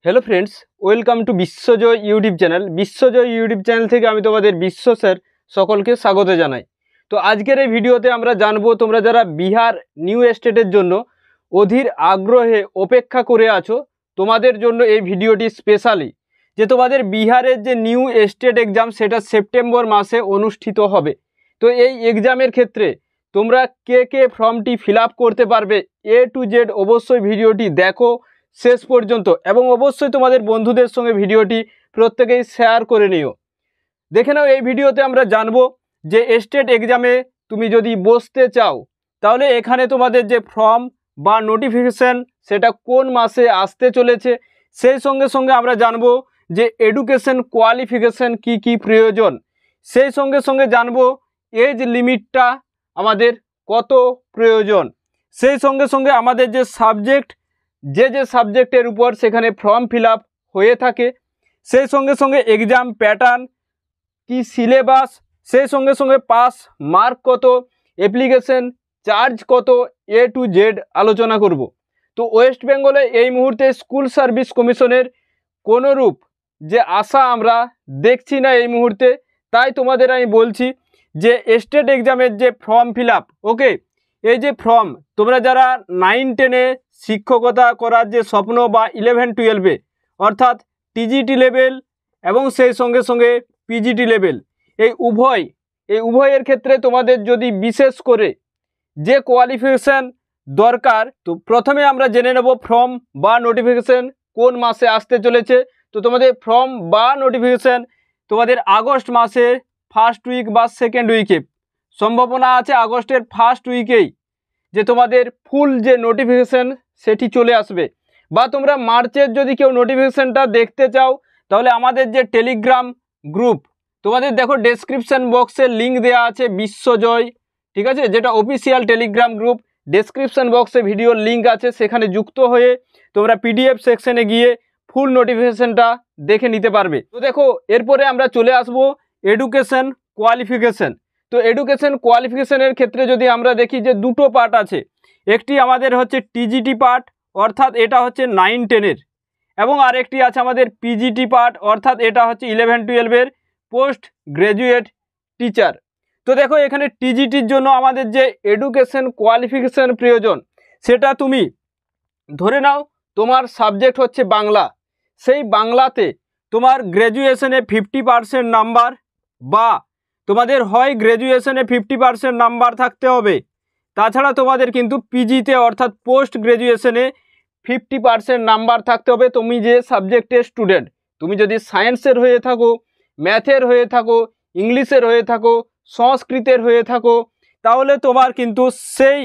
Hello friends welcome to Vishwajay YouTube channel. Vishwajay YouTube channel থেকে আমি তোমাদের বিশ্ব স্যার সকলকে স্বাগত জানাই। তো আজকের এই ভিডিওতে আমরা জানবো তোমরা যারা বিহার নিউ স্টেটের জন্য অধীর আগ্রহে অপেক্ষা করে আছো তোমাদের জন্য এই ভিডিওটি স্পেশালি যে তোমাদের বিহারের যে নিউ স্টেট এক্সাম সেটা সেপ্টেম্বর মাসে অনুষ্ঠিত হবে। তো এই এক্সামের ক্ষেত্রে তোমরা কে ফর্মটি ফিল আপ করতে পারবে এ টু জেড অবশ্যই ভিডিওটি দেখো শেষ পর্যন্ত এবং অবশ্যই তোমাদের বন্ধুদের সঙ্গে ভিডিওটি প্রত্যেকেই শেয়ার করে নিও। দেখে নাও এই ভিডিওতে আমরা জানবো যে স্টেট এক্সামে তুমি যদি বসতে চাও তাহলে এখানে তোমাদের যে ফর্ম বা নোটিফিকেশন সেটা কোন মাসে আসতে চলেছে, সেই সঙ্গে সঙ্গে আমরা জানবো যে এডুকেশন কোয়ালিফিকেশন কি প্রয়োজন, সেই সঙ্গে সঙ্গে জানবো এজ লিমিটটা আমাদের কত প্রয়োজন, সেই সঙ্গে সঙ্গে আমাদের যে সাবজেক্ট যে সাবজেক্টের উপর সেখানে ফর্ম ফিল আপ হয়ে থাকে, সেই সঙ্গে সঙ্গে এক্সাম প্যাটার্ন কি, সিলেবাস, সেই সঙ্গে সঙ্গে পাস মার্ক কত, অ্যাপ্লিকেশন চার্জ কত, এ টু জেড আলোচনা করব। তো ওয়েস্ট বেঙ্গলে এই মুহূর্তে স্কুল সার্ভিস কমিশনের কোনোরূপ যে আশা আমরা দেখছি না এই মুহূর্তে, তাই তোমাদের আমি বলছি যে স্টেট এক্সামের যে ফর্ম ফিল আপ, ওকে, এই যে ফর্ম তোমরা যারা 9-10-এ শিক্ষকতা করার যে স্বপ্ন বা 11-12-এ অর্থাৎ টিজিটি লেভেল এবং সেই সঙ্গে সঙ্গে পিজিটি লেভেল এই উভয়ের ক্ষেত্রে তোমাদের যদি বিশেষ করে যে কোয়ালিফিকেশান দরকার, তো প্রথমে আমরা জেনে নেব ফর্ম বা নোটিফিকেশান কোন মাসে আসতে চলেছে। তো তোমাদের ফর্ম বা নোটিফিকেশান তোমাদের আগস্ট মাসের ফার্স্ট উইক বা সেকেন্ড উইকে সম্ভাবনা আছে, আগস্টের ফার্স্ট উইকেই যে তোমাদের ফুল যে নোটিফিকেশান সেটি চলে আসবে। বা তোমরা মার্চের যদি কেউ নোটিফিকেশানটা দেখতে চাও তাহলে আমাদের যে টেলিগ্রাম গ্রুপ তোমাদের দেখো ডেসক্রিপশান বক্সে লিঙ্ক দেওয়া আছে বিশ্বজয়, ঠিক আছে, যেটা অফিসিয়াল টেলিগ্রাম গ্রুপ, ডেসক্রিপশান বক্সে ভিডিওর লিঙ্ক আছে, সেখানে যুক্ত হয়ে তোমরা পিডিএফ সেকশনে গিয়ে ফুল নোটিফিকেশানটা দেখে নিতে পারবে। তো দেখো এরপরে আমরা চলে আসবো এডুকেশন কোয়ালিফিকেশান। তো এডুকেশন কোয়ালিফিকেশানের ক্ষেত্রে যদি আমরা দেখি যে দুটো পার্ট আছে, একটি আমাদের হচ্ছে টিজিটি পার্ট অর্থাৎ এটা হচ্ছে 9-10-এর, এবং আরেকটি আছে আমাদের পিজিটি পার্ট অর্থাৎ এটা হচ্ছে 11-12-এর পোস্ট গ্র্যাজুয়েট টিচার। তো দেখো এখানে টিজিটির জন্য আমাদের যে এডুকেশন কোয়ালিফিকেশান প্রয়োজন সেটা তুমি ধরে নাও তোমার সাবজেক্ট হচ্ছে বাংলা, সেই বাংলাতে তোমার গ্র্যাজুয়েশনে 50% নাম্বার বা তোমাদের হয় গ্র্যাজুয়েশনে 50% নাম্বার থাকতে হবে, তাছাড়া তোমাদের কিন্তু পিজিতে অর্থাৎ পোস্ট গ্র্যাজুয়েশনে 50% নাম্বার থাকতে হবে। তুমি যে সাবজেক্টের স্টুডেন্ট, তুমি যদি সায়েন্সের হয়ে থাকো, ম্যাথের হয়ে থাকো, ইংলিশের হয়ে থাকো, সংস্কৃতের হয়ে থাকো, তাহলে তোমার কিন্তু সেই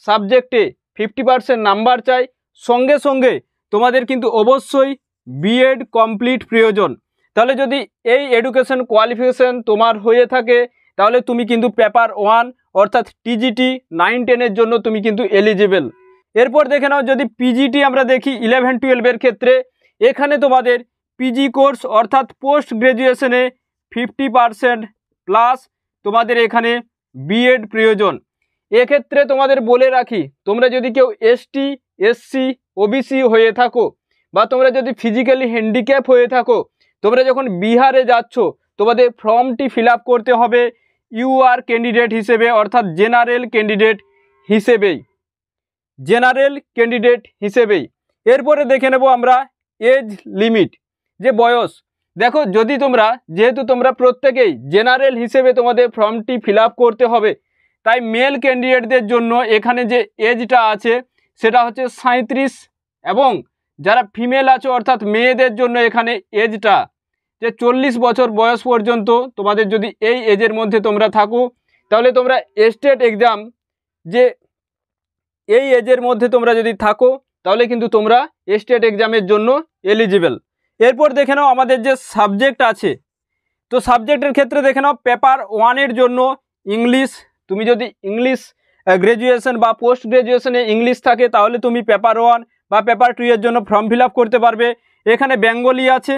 সাবজেক্টে 50% নাম্বার চাই। সঙ্গে সঙ্গে তোমাদের কিন্তু অবশ্যই বিএড কমপ্লিট প্রয়োজন। তাহলে যদি এই এডুকেশন কোয়ালিফিকেশান তোমার হয়ে থাকে তাহলে তুমি কিন্তু পেপার 1 অর্থাৎ টিজিটি 9-10-এর জন্য তুমি কিন্তু এলিজিবল। এরপর দেখে নাও যদি পিজিটি আমরা দেখি 11-12-এর ক্ষেত্রে, এখানে তোমাদের পিজি কোর্স অর্থাৎ পোস্ট গ্র্যাজুয়েশনে 50% প্লাস তোমাদের এখানে বিএড প্রয়োজন। এক্ষেত্রে তোমাদের বলে রাখি, তোমরা যদি কেউ এসটি, এসসি, ওবিসি হয়ে থাকো বা তোমরা যদি ফিজিক্যালি হ্যান্ডিক্যাপ হয়ে থাকো, তোমরা যখন বিহারে যাচ্ছ তোমাদের ফর্মটি ফিল আপ করতে হবে ইউআর ক্যান্ডিডেট হিসেবে অর্থাৎ জেনারেল ক্যান্ডিডেট হিসেবেই। এরপরে দেখে নেব আমরা এজ লিমিট, যে বয়স। দেখো যদি তোমরা যেহেতু তোমরা প্রত্যেকেই জেনারেল হিসেবে তোমাদের ফর্মটি ফিল আপ করতে হবে, তাই মেল ক্যান্ডিডেটদের জন্য এখানে যে এজটা আছে সেটা হচ্ছে 37, এবং যারা ফিমেল আছে অর্থাৎ মেয়েদের জন্য এখানে এজটা যে 40 বছর বয়স পর্যন্ত তোমাদের যদি এই এজের মধ্যে তোমরা থাকো তাহলে তোমরা স্টেট এক্সাম যে এই এজের মধ্যে তোমরা যদি থাকো তাহলে কিন্তু তোমরা স্টেট এক্সামের জন্য এলিজিবল। এরপর দেখে নাও আমাদের যে সাবজেক্ট আছে, তো সাবজেক্টের ক্ষেত্রে দেখে নাও পেপার 1-এর জন্য ইংলিশ, তুমি যদি ইংলিশ গ্র্যাজুয়েশন বা পোস্ট গ্র্যাজুয়েশনে ইংলিশ থাকে তাহলে তুমি পেপার 1 বা পেপার 2-এর জন্য ফর্ম ফিল আপ করতে পারবে। এখানে বেঙ্গলি আছে,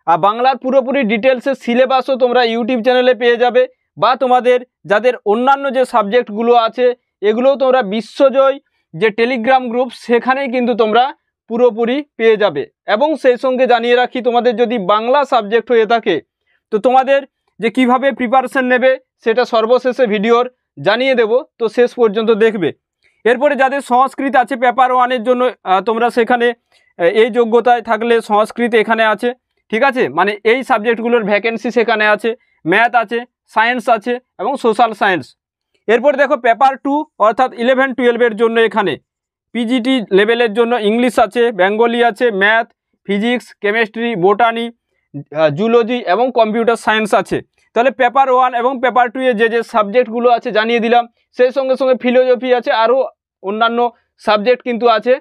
আর বাংলার পুরোপুরি ডিটেলসের সিলেবাসও তোমরা ইউটিউব চ্যানেলে পেয়ে যাবে, বা তোমাদের যাদের অন্যান্য যে সাবজেক্টগুলো আছে এগুলোও তোমরা বিশ্বজয় যে টেলিগ্রাম গ্রুপ সেখানেই কিন্তু তোমরা পুরোপুরি পেয়ে যাবে। এবং সেই সঙ্গে জানিয়ে রাখি, তোমাদের যদি বাংলা সাবজেক্ট হয়ে থাকে তো তোমাদের যে কিভাবে প্রিপারেশন নেবে সেটা সর্বশেষে ভিডিওর জানিয়ে দেব, তো শেষ পর্যন্ত দেখবে। এরপরে যাদের সংস্কৃত আছে পেপার 1-এর জন্য তোমরা সেখানে এই যোগ্যতায় থাকলে সংস্কৃত এখানে আছে, ঠিক আছে, মানে এই সাবজেক্টগুলোর ভ্যাকেন্সি সেখানে আছে, ম্যাথ আছে, সায়েন্স আছে এবং সোশ্যাল সায়েন্স। এরপর দেখো পেপার 2 অর্থাৎ 11-12-এর জন্য এখানে পিজিটি লেভেলের জন্য ইংলিশ আছে, বেঙ্গলি আছে, math, physics, chemistry, botany, zoology এবং কম্পিউটার সায়েন্স আছে। তাহলে পেপার 1 এবং পেপার 2-এ যে সাবজেক্টগুলো আছে জানিয়ে দিলাম। সেই সঙ্গে সঙ্গে ফিলোজফি আছে, আরও অন্যান্য সাবজেক্ট কিন্তু আছে।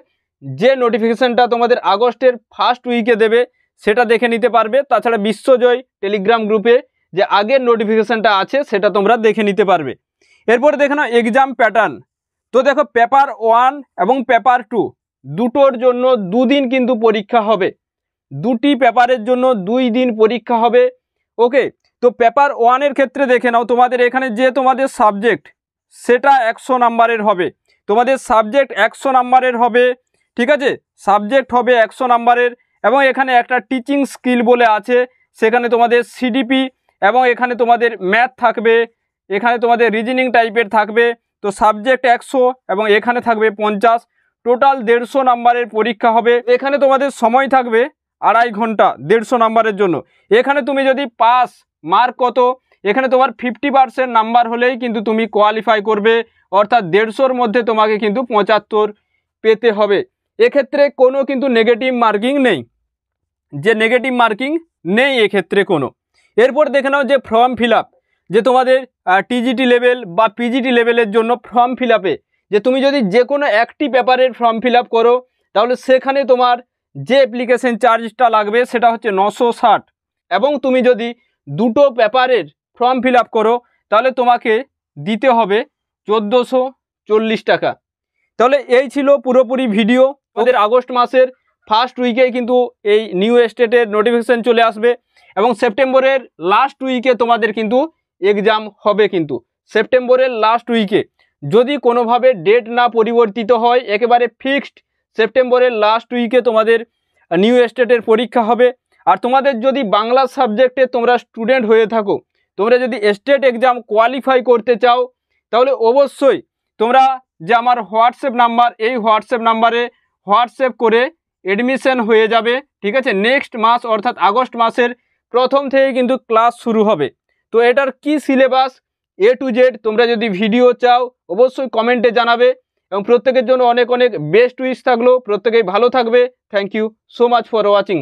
যে নোটিফিকেশানটা তোমাদের আগস্টের ফার্স্ট উইকে দেবে সেটা দেখে নিতে পারবে। তাছাড়া বিশ্বজয় টেলিগ্রাম গ্রুপে যে আগের নোটিফিকেশানটা আছে সেটা তোমরা দেখে নিতে পারবে। এরপর দেখে নাও এক্সাম প্যাটার্ন। তো দেখো পেপার 1 এবং পেপার 2 দুটোর জন্য 2 দিন কিন্তু পরীক্ষা হবে, দুটি পেপারের জন্য 2 দিন পরীক্ষা হবে। ওকে, তো পেপার 1-এর ক্ষেত্রে দেখে নাও তোমাদের এখানে যে তোমাদের সাবজেক্ট সেটা 100 নাম্বারের হবে, তোমাদের সাবজেক্ট 100 নাম্বারের হবে, ঠিক আছে, সাবজেক্ট হবে 100 নাম্বারের। এবং এখানে একটা টিচিং স্কিল বলে আছে, সেখানে তোমাদের সিডিপি এবং এখানে তোমাদের ম্যাথ থাকবে, এখানে তোমাদের রিজনিং টাইপের থাকবে। তো সাবজেক্ট 100 এবং এখানে থাকবে 50, টোটাল 150 নাম্বারের পরীক্ষা হবে। এখানে তোমাদের সময় থাকবে 2.5 ঘন্টা 150 নাম্বারের জন্য। এখানে তুমি যদি পাস মার্ক কত, এখানে তোমার 50% নাম্বার হলেই কিন্তু তুমি কোয়ালিফাই করবে, অর্থাৎ 150-র মধ্যে তোমাকে কিন্তু 75 পেতে হবে। এক্ষেত্রে কোনো কিন্তু নেগেটিভ মার্কিং নেই, যে নেগেটিভ মার্কিং নেই এক্ষেত্রে কোনো। এরপর দেখে নাও যে ফর্ম ফিল আপ, যে তোমাদের টিজিটি লেভেল বা পিজিটি লেভেলের জন্য ফর্ম ফিল আপে যে তুমি যদি যে কোনো একটি পেপারের ফর্ম ফিল আপ করো তাহলে সেখানে তোমার যে অ্যাপ্লিকেশন চার্জটা লাগবে সেটা হচ্ছে 960, এবং তুমি যদি দুটো পেপারের ফর্ম ফিল আপ করো তাহলে তোমাকে দিতে হবে 1440 টাকা। তাহলে এই ছিল পুরোপুরি ভিডিও। ওদের আগস্ট মাসের ফার্স্ট উইকে কিন্তু এই নিউ স্টেটের নোটিফিকেশান চলে আসবে এবং সেপ্টেম্বরের লাস্ট উইকে তোমাদের কিন্তু এক্সাম হবে। কিন্তু সেপ্টেম্বরের লাস্ট উইকে যদি কোনোভাবে ডেট না পরিবর্তিত হয়, একেবারে ফিক্সড সেপ্টেম্বরের লাস্ট উইকে তোমাদের নিউ স্টেটের পরীক্ষা হবে। আর তোমাদের যদি বাংলা সাবজেক্টে তোমরা স্টুডেন্ট হয়ে থাকো, তোমরা যদি স্টেট এক্সাম কোয়ালিফাই করতে চাও তাহলে অবশ্যই তোমরা যে আমার হোয়াটসঅ্যাপ নাম্বার, এই হোয়াটসঅ্যাপ নাম্বারে হোয়াটসঅ্যাপ করে এডমিশন হয়ে যাবে, ঠিক আছে। নেক্সট মাস অর্থাৎ আগস্ট মাসের প্রথম থেকে কিন্তু ক্লাস শুরু হবে। তো এটার কি সিলেবাস A to Z তোমরা যদি ভিডিও চাও অবশ্যই কমেন্টে জানাবে। এবং প্রত্যেকের জন্য অনেক অনেক বেস্ট উইশ থাকলো, প্রত্যেকেই ভালো থাকবে। Thank you so much for watching.